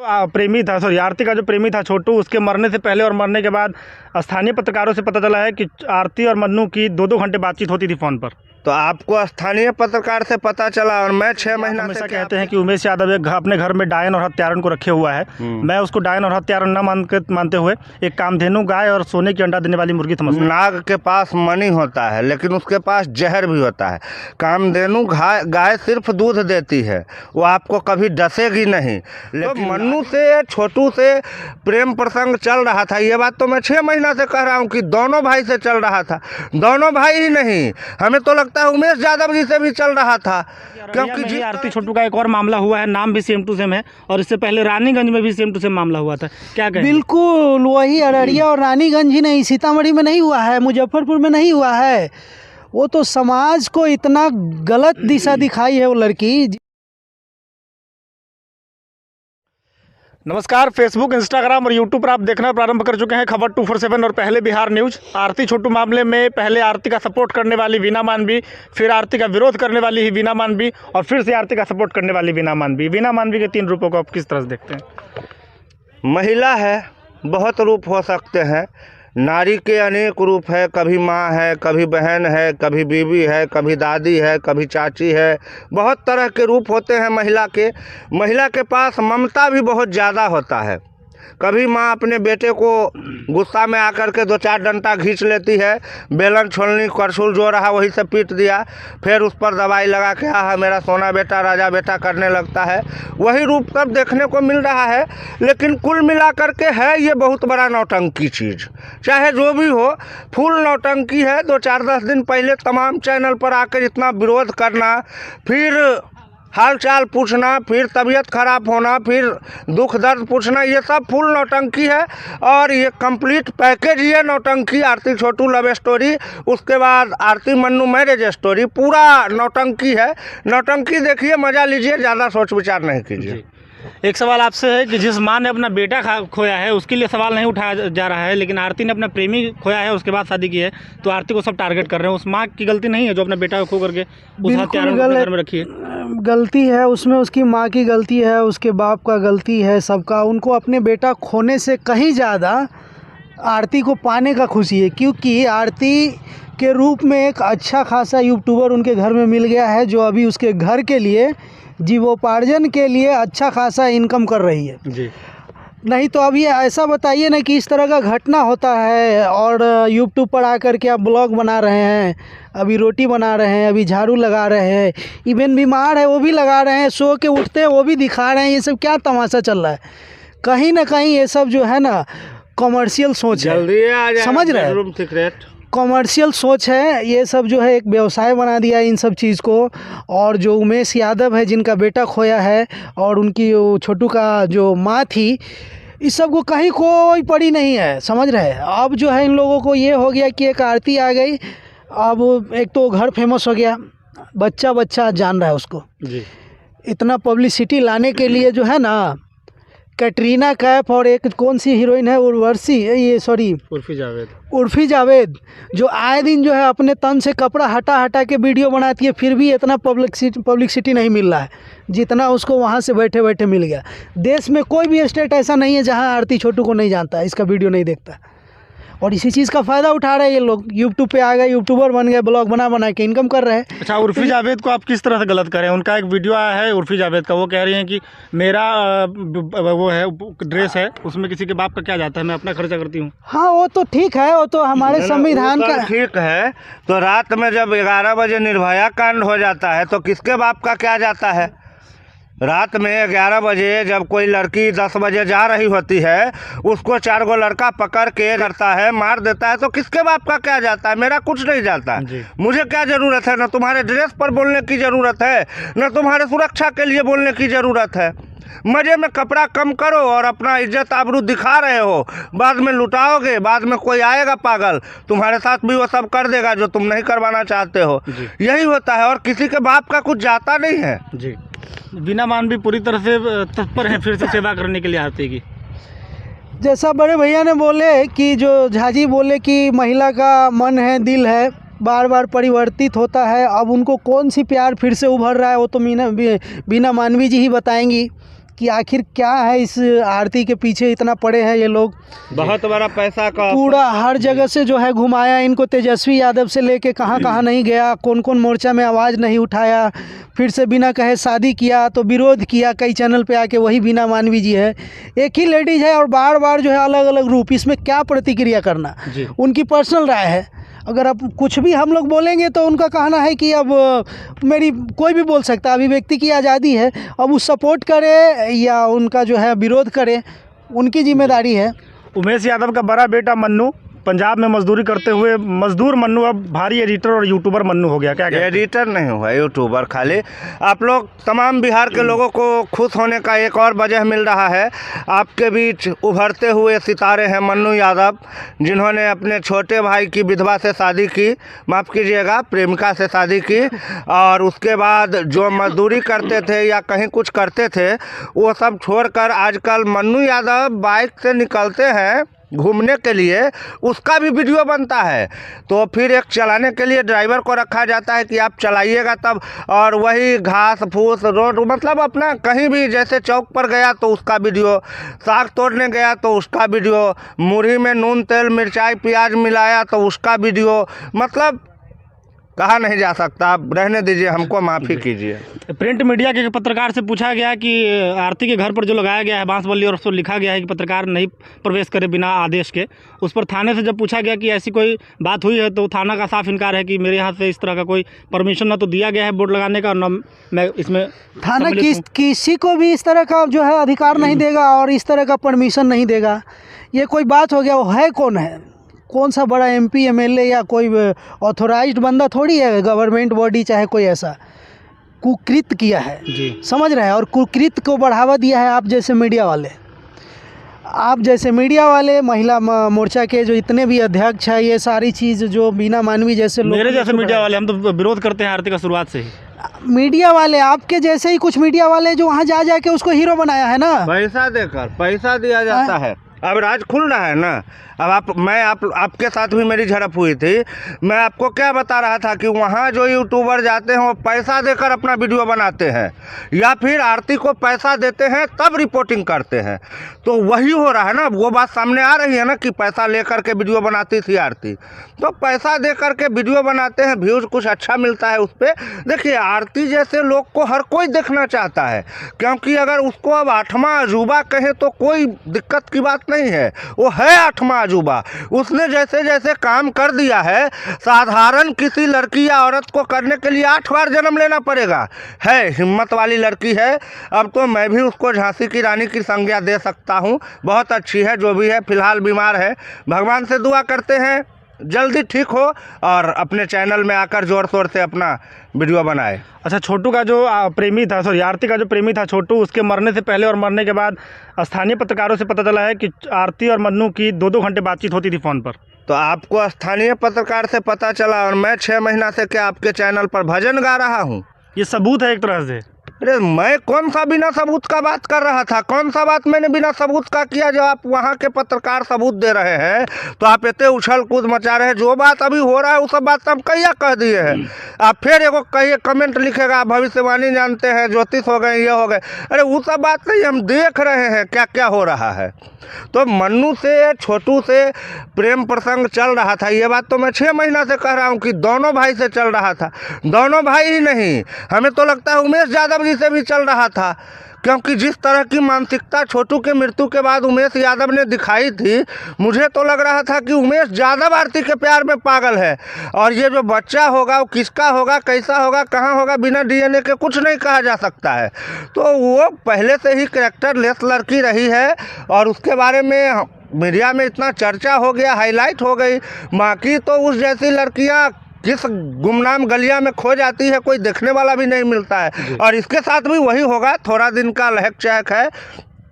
प्रेमी था, सॉरी आरती का जो प्रेमी था छोटू, उसके मरने से पहले और मरने के बाद स्थानीय पत्रकारों से पता चला है कि आरती और मन्नू की 2-2 घंटे बातचीत होती थी फ़ोन पर। तो आपको स्थानीय पत्रकार से पता चला और मैं 6 महीना हमेशा से कहते हैं कि उमेश यादव अपने घर में डायन और हत्यारन को रखे हुआ है। मैं उसको डायन और हत्यारन न मानते हुए एक कामधेनु गाय और सोने की अंडा देने वाली मुर्गी समझता हूं। नाग के पास मणि होता है लेकिन उसके पास जहर भी होता है। कामधेनु गाय सिर्फ दूध देती है, वो आपको कभी डसेगी नहीं। लेकिन मन्नू से छोटू से प्रेम प्रसंग चल रहा था, ये बात तो मैं 6 महीना से कह रहा हूँ कि दोनों भाई से चल रहा था। दोनों भाई ही नहीं, हमें तो लगता है उमेश यादव जी से भी चल रहा था, क्योंकि जी आरती छोटू का एक और मामला हुआ है, नाम भी सेम टू सेम है और इससे पहले रानीगंज में भी सेम टू सेम मामला हुआ था। क्या कहें? बिल्कुल वही अररिया और रानीगंज ही नहीं, सीतामढ़ी में नहीं हुआ है, मुजफ्फरपुर में नहीं हुआ है। वो तो समाज को इतना गलत दिशा दिखाई है वो लड़की। नमस्कार, फेसबुक, इंस्टाग्राम और यूट्यूब पर आप देखना प्रारंभ कर चुके हैं खबर 247 और पहले बिहार न्यूज़। आरती छोटू मामले में पहले आरती का सपोर्ट करने वाली वीना मानवी, फिर आरती का विरोध करने वाली ही वीना मानवी और फिर से आरती का सपोर्ट करने वाली वीना मानवी। वीना मानवी के 3 रूपों को आप किस तरह से देखते हैं? महिला है, बहुत रूप हो सकते हैं। नारी के अनेक रूप है, कभी माँ है, कभी बहन है, कभी बीवी है, कभी दादी है, कभी चाची है। बहुत तरह के रूप होते हैं महिला के। महिला के पास ममता भी बहुत ज़्यादा होता है। कभी माँ अपने बेटे को गुस्सा में आकर के 2-4 डंडा खींच लेती है, बेलन छोलनी करछुल जो रहा वही से पीट दिया, फिर उस पर दवाई लगा के आहा मेरा सोना बेटा राजा बेटा करने लगता है। वही रूप सब देखने को मिल रहा है। लेकिन कुल मिलाकर के है ये बहुत बड़ा नौटंकी चीज़। चाहे जो भी हो, फुल नौटंकी है। 2-4-10 दिन पहले तमाम चैनल पर आकर इतना विरोध करना, फिर हाल चाल पूछना, फिर तबीयत खराब होना, फिर दुख दर्द पूछना, ये सब फुल नौटंकी है। और ये कंप्लीट पैकेज ही है नौटंकी। आरती छोटू लव स्टोरी, उसके बाद आरती मन्नू मैरिज स्टोरी, पूरा नौटंकी है। नौटंकी देखिए, मज़ा लीजिए, ज़्यादा सोच विचार नहीं कीजिए। एक सवाल आपसे है कि जिस माँ ने अपना बेटा खोया है उसके लिए सवाल नहीं उठाया जा रहा है, लेकिन आरती ने अपना प्रेमी खोया है, उसके बाद शादी की है, तो आरती को सब टारगेट कर रहे हैं। उस माँ की गलती नहीं है जो अपने बेटा को खो करके उस हत्यारों को घर में रखी है? गलती है उसमें, उसकी माँ की गलती है, उसके बाप का गलती है, सबका। उनको अपने बेटा खोने से कहीं ज़्यादा आरती को पाने का खुशी है, क्योंकि आरती के रूप में एक अच्छा खासा यूट्यूबर उनके घर में मिल गया है जो अभी उसके घर के लिए जीवोपार्जन के लिए अच्छा खासा इनकम कर रही है जी। नहीं तो अब ये ऐसा बताइए ना कि इस तरह का घटना होता है और यूट्यूब पर आकर के आप ब्लॉग बना रहे हैं, अभी रोटी बना रहे हैं, अभी झाड़ू लगा रहे हैं, इवन बीमार है वो भी लगा रहे हैं, सो के उठते हैं वो भी दिखा रहे हैं। ये सब क्या तमाशा चल रहा है? कहीं ना कहीं ये सब जो है ना कॉमर्शियल सोच है, समझ रहे हैं? कॉमर्शियल सोच है ये सब, जो है एक व्यवसाय बना दिया इन सब चीज़ को। और जो उमेश यादव है जिनका बेटा खोया है और उनकी छोटू का जो माँ थी, इस सब को कहीं कोई पड़ी नहीं है, समझ रहे हैं? अब जो है इन लोगों को ये हो गया कि एक आरती आ गई, अब एक तो घर फेमस हो गया, बच्चा जान रहा है उसको जी। इतना पब्लिसिटी लाने के लिए जो है ना, कैटरीना कैफ और एक कौन सी हीरोइन है उर्फी जावेद जो आए दिन जो है अपने तन से कपड़ा हटा के वीडियो बनाती है, फिर भी इतना पब्लिसिटी नहीं मिल रहा है जितना उसको वहाँ से बैठे मिल गया। देश में कोई भी स्टेट ऐसा नहीं है जहाँ आरती छोटू को नहीं जानता, इसका वीडियो नहीं देखता। और इसी चीज़ का फ़ायदा उठा रहे हैं ये लोग। यूट्यूब पे आ गए, यूट्यूबर बन गए, ब्लॉग बना के इनकम कर रहे हैं। अच्छा, उर्फी जावेद को आप किस तरह से गलत करें? उनका एक वीडियो आया है उर्फी जावेद का, वो कह रही हैं कि मेरा वो है ड्रेस है, उसमें किसी के बाप का क्या जाता है, मैं अपना खर्चा करती हूँ। हाँ वो तो ठीक है, वो तो हमारे संविधान का ठीक है। तो रात में जब 11 बजे निर्भया कांड हो जाता है तो किसके बाप का क्या जाता है? रात में 11 बजे जब कोई लड़की 10 बजे जा रही होती है, उसको 4 गो लड़का पकड़ के करता है, मार देता है, तो किसके बाप का क्या जाता है? मेरा कुछ नहीं जाता। मुझे क्या ज़रूरत है? न तुम्हारे ड्रेस पर बोलने की ज़रूरत है, न तुम्हारे सुरक्षा के लिए बोलने की ज़रूरत है। मज़े में कपड़ा कम करो और अपना इज्जत आबरू दिखा रहे हो, बाद में लुटाओगे, बाद में कोई आएगा पागल, तुम्हारे साथ भी वो सब कर देगा जो तुम नहीं करवाना चाहते हो। यही होता है और किसी के बाप का कुछ जाता नहीं है जी। वीना मानवी पूरी तरह से तत्पर है फिर से सेवा करने के लिए आरती की। जैसा बड़े भैया ने बोले कि जो झाजी बोले कि महिला का मन है, दिल है, बार बार परिवर्तित होता है। अब उनको कौन सी प्यार फिर से उभर रहा है वो तो वीना मानवी जी ही बताएंगी कि आखिर क्या है इस आरती के पीछे इतना पड़े हैं ये लोग। बहुत बड़ा पैसा का पूरा हर जगह से जो है घुमाया इनको, तेजस्वी यादव से लेके कहाँ कहाँ नहीं गया, कौन कौन मोर्चा में आवाज़ नहीं उठाया, फिर से बिना कहे शादी किया तो विरोध किया कई चैनल पे आके, वही बीना मानवी जी है। एक ही लेडीज़ है और बार बार जो है अलग अलग रूप, इसमें क्या प्रतिक्रिया करना, उनकी पर्सनल राय है। अगर अब कुछ भी हम लोग बोलेंगे तो उनका कहना है कि अब मेरी कोई भी बोल सकता है, अभिव्यक्ति की आज़ादी है। अब वो सपोर्ट करे या उनका जो है विरोध करे, उनकी जिम्मेदारी है। उमेश यादव का बड़ा बेटा मन्नू पंजाब में मजदूरी करते हुए मजदूर मन्नू अब भारी एडिटर और यूट्यूबर मन्नू हो गया। क्या कहते हैं? एडिटर नहीं हुआ, यूट्यूबर खाली। आप लोग तमाम बिहार के लोगों को खुश होने का एक और वजह मिल रहा है। आपके बीच उभरते हुए सितारे हैं मन्नू यादव, जिन्होंने अपने छोटे भाई की विधवा से शादी की, माफ़ कीजिएगा प्रेमिका से शादी की, और उसके बाद जो मजदूरी करते थे या कहीं कुछ करते थे वो सब छोड़कर आजकल मन्नू यादव बाइक से निकलते हैं घूमने के लिए, उसका भी वीडियो बनता है। तो फिर एक चलाने के लिए ड्राइवर को रखा जाता है कि आप चलाइएगा तब, और वही घास फूस रोड, मतलब अपना कहीं भी जैसे चौक पर गया तो उसका वीडियो, साग तोड़ने गया तो उसका वीडियो, मुरही में नून तेल मिर्चाई प्याज मिलाया तो उसका वीडियो, मतलब कहा नहीं जा सकता। आप रहने दीजिए, हमको माफ़ी कीजिए। प्रिंट मीडिया के पत्रकार से पूछा गया कि आरती के घर पर जो लगाया गया है बांसबल्ली और उस पर लिखा गया है कि पत्रकार नहीं प्रवेश करे बिना आदेश के, उस पर थाने से जब पूछा गया कि ऐसी कोई बात हुई है तो थाना का साफ इनकार है कि मेरे यहाँ से इस तरह का कोई परमिशन ना तो दिया गया है बोर्ड लगाने का, न मैं इसमें थाना किसी को भी इस तरह का जो है अधिकार नहीं देगा और इस तरह का परमिशन नहीं देगा। ये कोई बात हो गया। वो है कौन है, कौन सा बड़ा एमपी एमएलए या कोई ऑथोराइज्ड बंदा थोड़ी है, गवर्नमेंट बॉडी चाहे कोई ऐसा कुकृत किया है जी, समझ रहे हैं। और कुकृत को बढ़ावा दिया है आप जैसे मीडिया वाले, महिला मोर्चा के जो इतने भी अध्यक्ष है, ये सारी चीज़ जो बीना मानवी जैसे लोग, मेरे जैसे मीडिया वाले हम तो विरोध करते हैं आरती का शुरुआत से ही। मीडिया वाले आपके जैसे ही कुछ मीडिया वाले जो वहाँ जा के उसको हीरो बनाया है ना, पैसा देकर, पैसा दिया जाता है। अब राज खुल रहा है ना। अब आपके साथ भी मेरी झड़प हुई थी। मैं आपको क्या बता रहा था कि वहाँ जो यूट्यूबर जाते हैं वो पैसा देकर अपना वीडियो बनाते हैं, या फिर आरती को पैसा देते हैं तब रिपोर्टिंग करते हैं। तो वही हो रहा है ना, वो बात सामने आ रही है ना कि पैसा लेकर के वीडियो बनाती थी आरती, तो पैसा दे करके वीडियो बनाते हैं, व्यूज़ कुछ अच्छा मिलता है उस पर। देखिए आरती जैसे लोग को हर कोई देखना चाहता है, क्योंकि अगर उसको अब 8वां अजूबा कहे तो कोई दिक्कत की बात नहीं है। वो है 8वां अजूबा। उसने जैसे जैसे काम कर दिया है, साधारण किसी लड़की या औरत को करने के लिए 8 बार जन्म लेना पड़ेगा। है हिम्मत वाली लड़की है। अब तो मैं भी उसको झांसी की रानी की संज्ञा दे सकता हूँ। बहुत अच्छी है, जो भी है, फिलहाल बीमार है। भगवान से दुआ करते हैं जल्दी ठीक हो और अपने चैनल में आकर ज़ोर शोर से अपना वीडियो बनाए। अच्छा, छोटू का जो प्रेमी था, सॉरी आरती का जो प्रेमी था छोटू, उसके मरने से पहले और मरने के बाद स्थानीय पत्रकारों से पता चला है कि आरती और मन्नू की 2-2 घंटे बातचीत होती थी फ़ोन पर। तो आपको स्थानीय पत्रकार से पता चला और मैं 6 महीना से क्या आपके चैनल पर भजन गा रहा हूँ? ये सबूत है एक तरह से। अरे मैं कौन सा बिना सबूत का बात कर रहा था? कौन सा बात मैंने बिना सबूत का किया? जो आप वहाँ के पत्रकार सबूत दे रहे हैं तो आप इतने उछल कूद मचा रहे हैं। जो बात अभी हो रहा है वो सब बात हम कहिया कह दिए हैं। आप फिर एगो कहिए कमेंट लिखेगा आप भविष्यवाणी जानते हैं, ज्योतिष हो गए, ये हो गए। अरे वो सब बात नहीं, हम देख रहे हैं क्या क्या हो रहा है। तो मन्नू से छोटू से प्रेम प्रसंग चल रहा था, ये बात तो मैं 6 महीना से कह रहा हूँ कि दोनों भाई से चल रहा था। दोनों भाई ही नहीं, हमें तो लगता है उमेश यादव जी से भी चल रहा था, क्योंकि जिस तरह की मानसिकता छोटू के मृत्यु के बाद उमेश यादव ने दिखाई थी, मुझे तो लग रहा था कि उमेश यादव आरती के प्यार में पागल है। और ये जो बच्चा होगा वो किसका होगा, कैसा होगा, कहाँ होगा, बिना डीएनए के कुछ नहीं कहा जा सकता है। तो वो पहले से ही कैरेक्टर लेस लड़की रही है और उसके बारे में मीडिया में इतना चर्चा हो गया, हाईलाइट हो गई। बाकी तो उस जैसी लड़कियाँ किस गुमनाम गलिया में खो जाती है, कोई देखने वाला भी नहीं मिलता है। और इसके साथ भी वही होगा, थोड़ा दिन का लहक चहक है,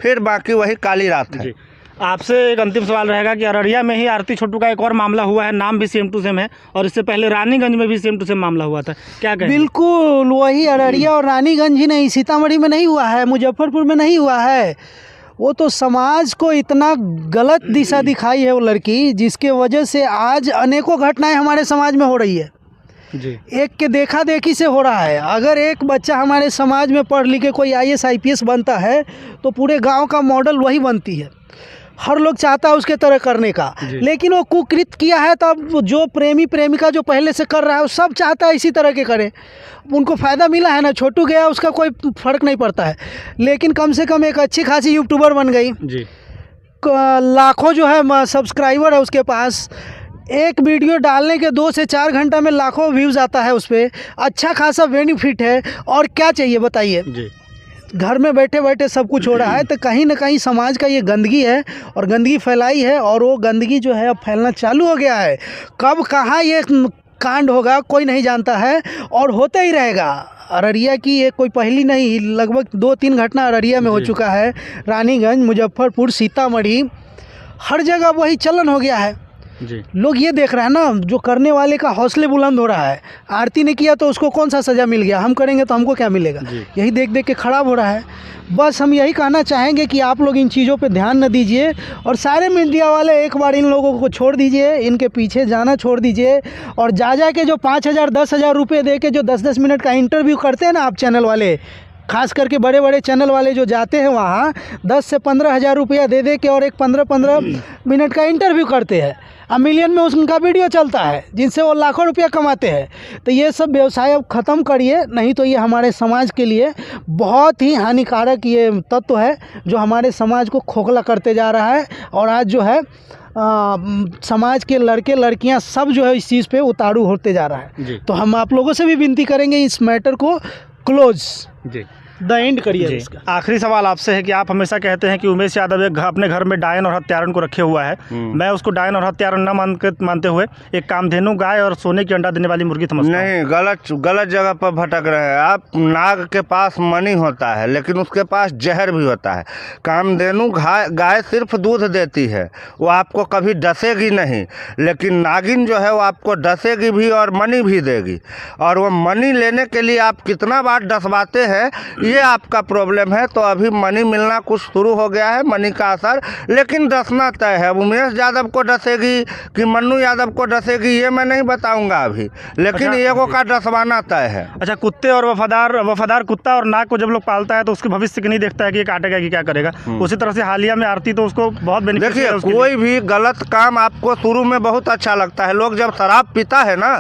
फिर बाकी वही काली रात है। आपसे एक अंतिम सवाल रहेगा कि अररिया में ही आरती छोटू का एक और मामला हुआ है, नाम भी सेम टू सेम है, और इससे पहले रानीगंज में भी सेम टू सेम मामला हुआ था, क्या कहें? बिल्कुल वही अररिया और रानीगंज ही नहीं, सीतामढ़ी में नहीं हुआ है, मुजफ्फरपुर में नहीं हुआ है। वो तो समाज को इतना गलत दिशा दिखाई है वो लड़की, जिसके वजह से आज अनेकों घटनाएं हमारे समाज में हो रही है। जी। एक के देखा देखी से हो रहा है। अगर एक बच्चा हमारे समाज में पढ़ लिख के कोई IAS IPS बनता है तो पूरे गांव का मॉडल वही बनती है। हर लोग चाहता है उसके तरह करने का, लेकिन वो कुकृत किया है तब जो प्रेमी प्रेमिका जो पहले से कर रहा है वो सब चाहता है इसी तरह के करे। उनको फ़ायदा मिला है ना, छोटू गया उसका कोई फ़र्क नहीं पड़ता है, लेकिन कम से कम एक अच्छी खासी यूट्यूबर बन गई जी। लाखों जो है सब्सक्राइबर है उसके पास। एक वीडियो डालने के 2 से 4 घंटा में लाखों व्यूज़ आता है उस पर, अच्छा खासा बेनिफिट है। और क्या चाहिए बताइए? जी। घर में बैठे बैठे सब कुछ हो रहा है, तो कहीं ना कहीं समाज का ये गंदगी है और गंदगी फैलाई है, और वो गंदगी जो है अब फैलना चालू हो गया है। कब कहाँ ये कांड होगा कोई नहीं जानता है, और होता ही रहेगा। अररिया की ये कोई पहली नहीं, लगभग 2-3 घटना अररिया में हो चुका है। रानीगंज, मुजफ्फरपुर, सीतामढ़ी, हर जगह वही चलन हो गया है। जी। लोग ये देख रहे हैं ना, जो करने वाले का हौसले बुलंद हो रहा है। आरती ने किया तो उसको कौन सा सज़ा मिल गया, हम करेंगे तो हमको क्या मिलेगा? यही देख देख के खराब हो रहा है। बस हम यही कहना चाहेंगे कि आप लोग इन चीज़ों पे ध्यान न दीजिए, और सारे मीडिया वाले एक बार इन लोगों को छोड़ दीजिए, इनके पीछे जाना छोड़ दीजिए। और जा के जो 5,000 10,000 रुपये दे के जो 10-10 मिनट का इंटरव्यू करते हैं ना आप चैनल वाले, खास करके बड़े बड़े चैनल वाले जो जाते हैं वहाँ 10 से 15,000 रुपया दे के और एक 15-15 मिनट का इंटरव्यू करते हैं, अब मिलियन में उनका वीडियो चलता है, जिनसे वो लाखों रुपया कमाते हैं। तो ये सब व्यवसाय अब ख़त्म करिए, नहीं तो ये हमारे समाज के लिए बहुत ही हानिकारक ये तत्व है जो हमारे समाज को खोखला करते जा रहा है। और आज जो है समाज के लड़के लड़कियां सब जो है इस चीज़ पे उतारू होते जा रहा है। तो हम आप लोगों से भी विनती करेंगे इस मैटर को क्लोज द एंड करिए इसका। आखिरी सवाल आपसे है कि आप हमेशा कहते हैं कि उमेश यादव एक अपने घर में डायन और हत्यारन को रखे हुआ है। मैं उसको डायन और हत्यारन न मानते हुए एक कामधेनु गाय और सोने की अंडा देने वाली मुर्गी समझता हूं। नहीं, गलत जगह पर भटक रहे हैं आप। नाग के पास मणि होता है, लेकिन उसके पास जहर भी होता है। कामधेनु गाय सिर्फ दूध देती है, वो आपको कभी डसेगी नहीं, लेकिन नागिन जो है वो आपको डसेगी भी और मणि भी देगी। और वो मणि लेने के लिए आप कितना बार डसवाते हैं, ये आपका प्रॉब्लम है। तो अभी मनी मिलना कुछ शुरू हो गया है, मनी का असर, लेकिन डसना तय है। उमेश यादव को डसेगी कि मन्नू यादव को डसेगी ये मैं नहीं बताऊंगा अभी, लेकिन एगो का डसवाना तय है। अच्छा, कुत्ते और वफादार कुत्ता और नाग को जब लोग पालता है तो उसके भविष्य की नहीं देखता है कि ये काटेगा कि क्या करेगा। उसी तरह से हालिया में आरती तो उसको बहुत बेनिफिट। देखिए, कोई भी गलत काम आपको शुरू में बहुत अच्छा लगता है। लोग जब शराब पीता है ना,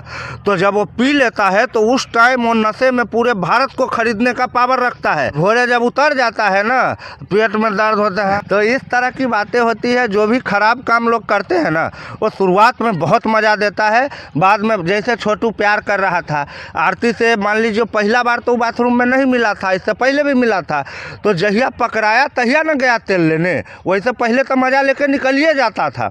तो जब वो पी लेता है तो उस टाइम वो नशे में पूरे भारत को खरीदने का पावर रखता है। घोड़े जब उतर जाता है ना, पेट में दर्द होता है। तो इस तरह की बातें होती है। जो भी खराब काम लोग करते हैं ना, वो शुरुआत में बहुत मज़ा देता है, बाद में जैसे छोटू प्यार कर रहा था आरती से, मान लीजिए पहला बार तो बाथरूम में नहीं मिला था, इससे पहले भी मिला था, तो जहिया पकड़ाया तहिया न गया तेल लेने, वैसे पहले तो मज़ा लेके निकलिए जाता था।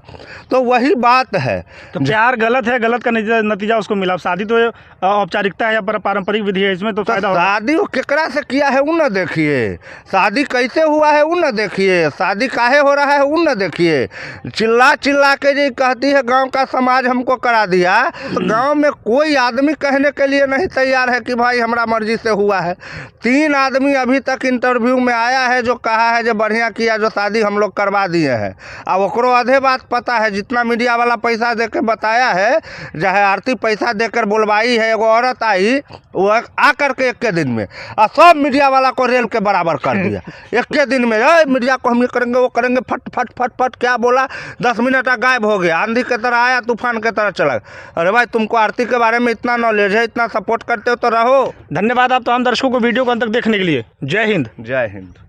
तो वही बात है। तो प्यार गलत है, गलत का नतीजा उसको मिला। शादी तो औपचारिकता है या पारंपरिक विधि है, इसमें तो फायदा। शादी वो केकरा से किया है वो न देखिए, शादी कैसे हुआ है वो न देखिए, शादी काहे हो रहा है वो न देखिए। चिल्ला के जो कहती है गांव का समाज हमको करा दिया, तो गांव में कोई आदमी कहने के लिए नहीं तैयार है कि भाई हमारा मर्जी से हुआ है। 3 आदमी अभी तक इंटरव्यू में आया है जो कहा है जो बढ़िया किया, जो शादी हम लोग करवा दिए हैं। अब ओकरो आधे बात पता है, जितना मीडिया वाला पैसा दे के बताया है, चाहे आरती पैसा देकर बोलवाई है, एगो औरत आई वो आ करके 1 दिन में और सब मीडिया वाला को रेल के बराबर कर दिया। 1 दिन में मीडिया को हम ये करेंगे वो करेंगे, फट फट फट फट क्या बोला, 10 मिनट गायब हो गया, आंधी की तरह आया, तूफान की तरह चला। अरे भाई, तुमको आरती के बारे में इतना नॉलेज है, इतना सपोर्ट करते हो तो रहो। धन्यवाद आप तमाम दर्शकों को वीडियो को अंत तक देखने के लिए। जय हिंद। जय हिंद।